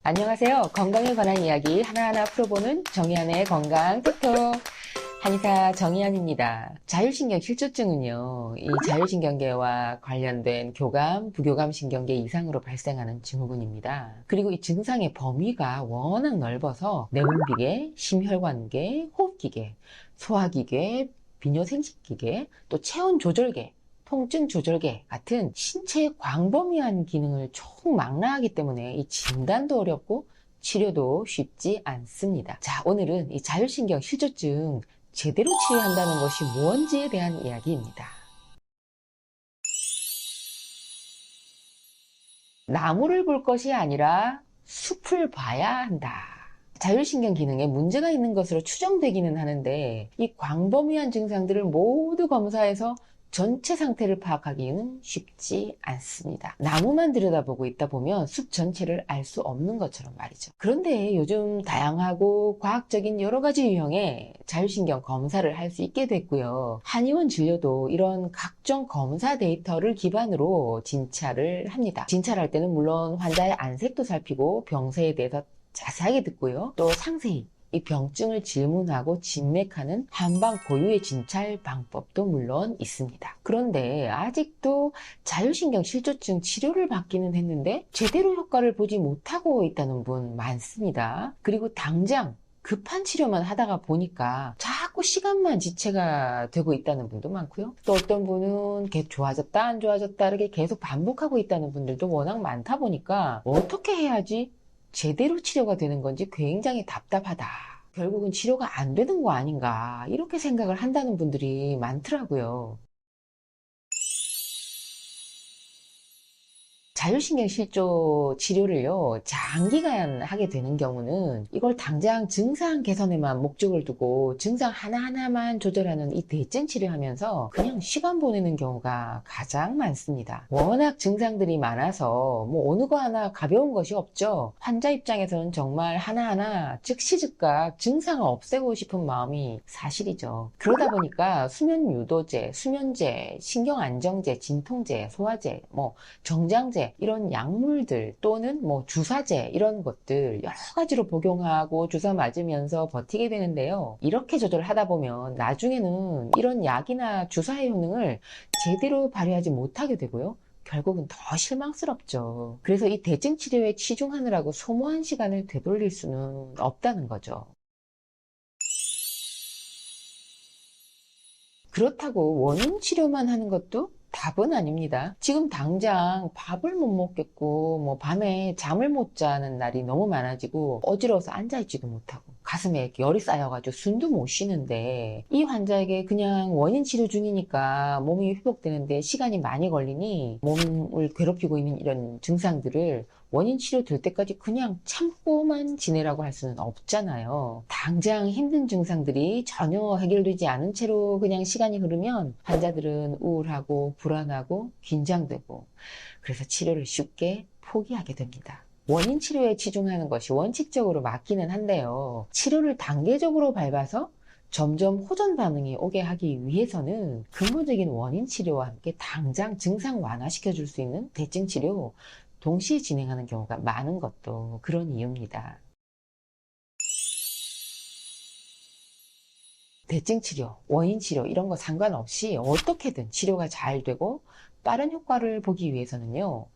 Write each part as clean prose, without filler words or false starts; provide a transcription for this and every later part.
안녕하세요. 건강에 관한 이야기 하나하나 풀어보는 정의안의 건강 톡톡. 한의사 정의안입니다. 자율신경 실조증은요, 이 자율신경계와 관련된 교감, 부교감 신경계 이상으로 발생하는 증후군입니다. 그리고 이 증상의 범위가 워낙 넓어서 내분비계, 심혈관계, 호흡기계, 소화기계, 비뇨생식기계, 또 체온조절계, 통증조절계 같은 신체의 광범위한 기능을 총망라하기 때문에 이 진단도 어렵고 치료도 쉽지 않습니다. 자, 오늘은 이 자율신경 실조증 제대로 치료한다는 것이 뭔지에 대한 이야기입니다. 나무를 볼 것이 아니라 숲을 봐야 한다. 자율신경 기능에 문제가 있는 것으로 추정되기는 하는데 이 광범위한 증상들을 모두 검사해서 전체 상태를 파악하기는 쉽지 않습니다. 나무만 들여다보고 있다 보면 숲 전체를 알 수 없는 것처럼 말이죠. 그런데 요즘 다양하고 과학적인 여러 가지 유형의 자율신경 검사를 할 수 있게 됐고요. 한의원 진료도 이런 각종 검사 데이터를 기반으로 진찰을 합니다. 진찰할 때는 물론 환자의 안색도 살피고 병세에 대해서 자세하게 듣고요. 또 상세히 이 병증을 질문하고 진맥하는 한방 고유의 진찰 방법도 물론 있습니다. 그런데 아직도 자율신경 실조증 치료를 받기는 했는데 제대로 효과를 보지 못하고 있다는 분 많습니다. 그리고 당장 급한 치료만 하다가 보니까 자꾸 시간만 지체가 되고 있다는 분도 많고요. 또 어떤 분은 계속 좋아졌다 안 좋아졌다 이렇게 계속 반복하고 있다는 분들도 워낙 많다 보니까 어떻게 해야지 제대로 치료가 되는 건지 굉장히 답답하다. 결국은 치료가 안 되는 거 아닌가 이렇게 생각을 한다는 분들이 많더라고요. 자율신경 실조 치료를요, 장기간 하게 되는 경우는 이걸 당장 증상 개선에만 목적을 두고 증상 하나하나만 조절하는 이 대증 치료하면서 그냥 시간 보내는 경우가 가장 많습니다. 워낙 증상들이 많아서 뭐 어느 거 하나 가벼운 것이 없죠. 환자 입장에서는 정말 하나하나 즉시 즉각 증상을 없애고 싶은 마음이 사실이죠. 그러다 보니까 수면 유도제, 수면제, 신경 안정제, 진통제, 소화제, 정장제 이런 약물들 또는 주사제 이런 것들 여러 가지로 복용하고 주사 맞으면서 버티게 되는데요. 이렇게 조절하다 보면 나중에는 이런 약이나 주사의 효능을 제대로 발휘하지 못하게 되고요. 결국은 더 실망스럽죠. 그래서 이 대증 치료에 치중하느라고 소모한 시간을 되돌릴 수는 없다는 거죠. 그렇다고 원인 치료만 하는 것도 답은 아닙니다. 지금 당장 밥을 못 먹겠고, 밤에 잠을 못 자는 날이 너무 많아지고, 어지러워서 앉아있지도 못하고, 가슴에 이렇게 열이 쌓여가지고 숨도 못 쉬는데, 이 환자에게 그냥 원인 치료 중이니까 몸이 회복되는데 시간이 많이 걸리니, 몸을 괴롭히고 있는 이런 증상들을 원인 치료 될 때까지 그냥 참고만 지내라고 할 수는 없잖아요. 당장 힘든 증상들이 전혀 해결되지 않은 채로 그냥 시간이 흐르면 환자들은 우울하고 불안하고 긴장되고 그래서 치료를 쉽게 포기하게 됩니다. 원인 치료에 치중하는 것이 원칙적으로 맞기는 한데요. 치료를 단계적으로 밟아서 점점 호전 반응이 오게 하기 위해서는 근본적인 원인 치료와 함께 당장 증상 완화시켜 줄 수 있는 대증 치료 동시에 진행하는 경우가 많은 것도 그런 이유입니다. 대증 치료, 원인 치료 이런 거 상관없이 어떻게든 치료가 잘 되고 빠른 효과를 보기 위해서는요.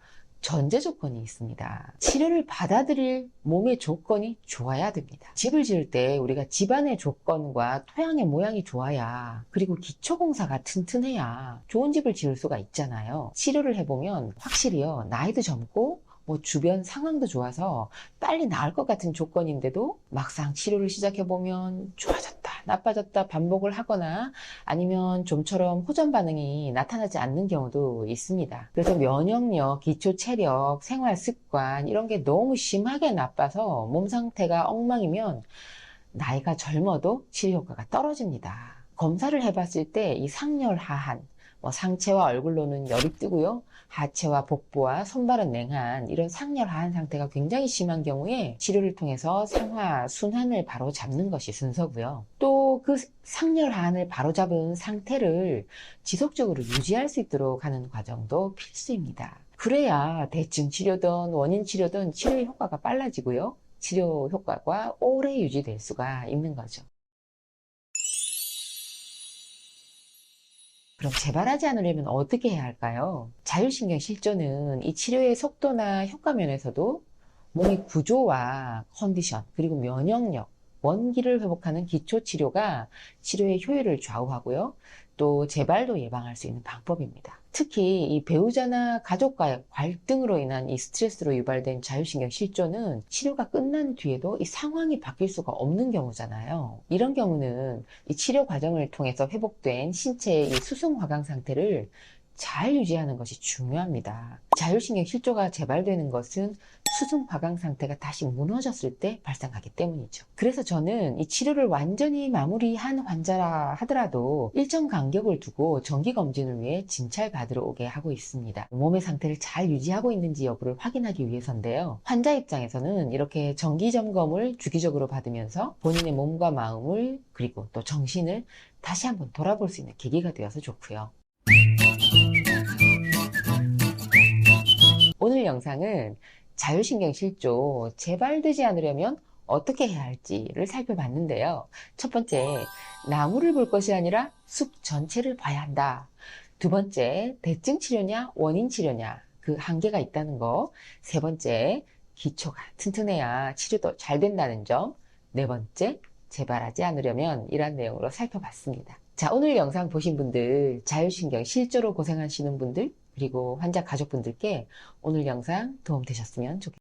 전제 조건이 있습니다. 치료를 받아들일 몸의 조건이 좋아야 됩니다. 집을 지을 때 우리가 집안의 조건과 토양의 모양이 좋아야 그리고 기초공사가 튼튼해야 좋은 집을 지을 수가 있잖아요. 치료를 해보면 확실히요. 나이도 젊고 주변 상황도 좋아서 빨리 나을 것 같은 조건인데도 막상 치료를 시작해보면 좋아졌다, 나빠졌다 반복을 하거나 아니면 좀처럼 호전 반응이 나타나지 않는 경우도 있습니다. 그래서 면역력, 기초 체력, 생활 습관 이런 게 너무 심하게 나빠서 몸 상태가 엉망이면 나이가 젊어도 치료 효과가 떨어집니다. 검사를 해봤을 때 이 상열 하한, 상체와 얼굴로는 열이 뜨고요. 하체와 복부와 손발은 냉한 이런 상열 하한 상태가 굉장히 심한 경우에 치료를 통해서 상하, 순환을 바로 잡는 것이 순서고요. 또 그 상열 하한을 바로 잡은 상태를 지속적으로 유지할 수 있도록 하는 과정도 필수입니다. 그래야 대증 치료든 원인 치료든 치료 효과가 빨라지고요. 치료 효과가 오래 유지될 수가 있는 거죠. 그럼 재발하지 않으려면 어떻게 해야 할까요? 자율신경 실조는 이 치료의 속도나 효과 면에서도 몸의 구조와 컨디션, 그리고 면역력, 원기를 회복하는 기초 치료가 치료의 효율을 좌우하고요. 또 재발도 예방할 수 있는 방법입니다. 특히 이 배우자나 가족과의 갈등으로 인한 이 스트레스로 유발된 자율신경 실조는 치료가 끝난 뒤에도 이 상황이 바뀔 수가 없는 경우잖아요. 이런 경우는 이 치료 과정을 통해서 회복된 신체의 이 수승 화강 상태를 잘 유지하는 것이 중요합니다. 자율신경 실조가 재발되는 것은 수승 화강 상태가 다시 무너졌을 때 발생하기 때문이죠. 그래서 저는 이 치료를 완전히 마무리한 환자라 하더라도 일정 간격을 두고 정기 검진을 위해 진찰 받으러 오게 하고 있습니다. 몸의 상태를 잘 유지하고 있는지 여부를 확인하기 위해서인데요. 환자 입장에서는 이렇게 정기 점검을 주기적으로 받으면서 본인의 몸과 마음을 그리고 또 정신을 다시 한번 돌아볼 수 있는 계기가 되어서 좋고요. 오늘 영상은 자율신경 실조 재발되지 않으려면 어떻게 해야 할지를 살펴봤는데요. 첫 번째, 나무를 볼 것이 아니라 숲 전체를 봐야 한다. 두 번째, 대증 치료냐 원인 치료냐 그 한계가 있다는 거. 세 번째, 기초가 튼튼해야 치료도 잘 된다는 점. 네 번째, 재발하지 않으려면 이런 내용으로 살펴봤습니다. 자, 오늘 영상 보신 분들, 자율신경 실조로 고생하시는 분들, 그리고 환자 가족분들께 오늘 영상 도움 되셨으면 좋겠습니다.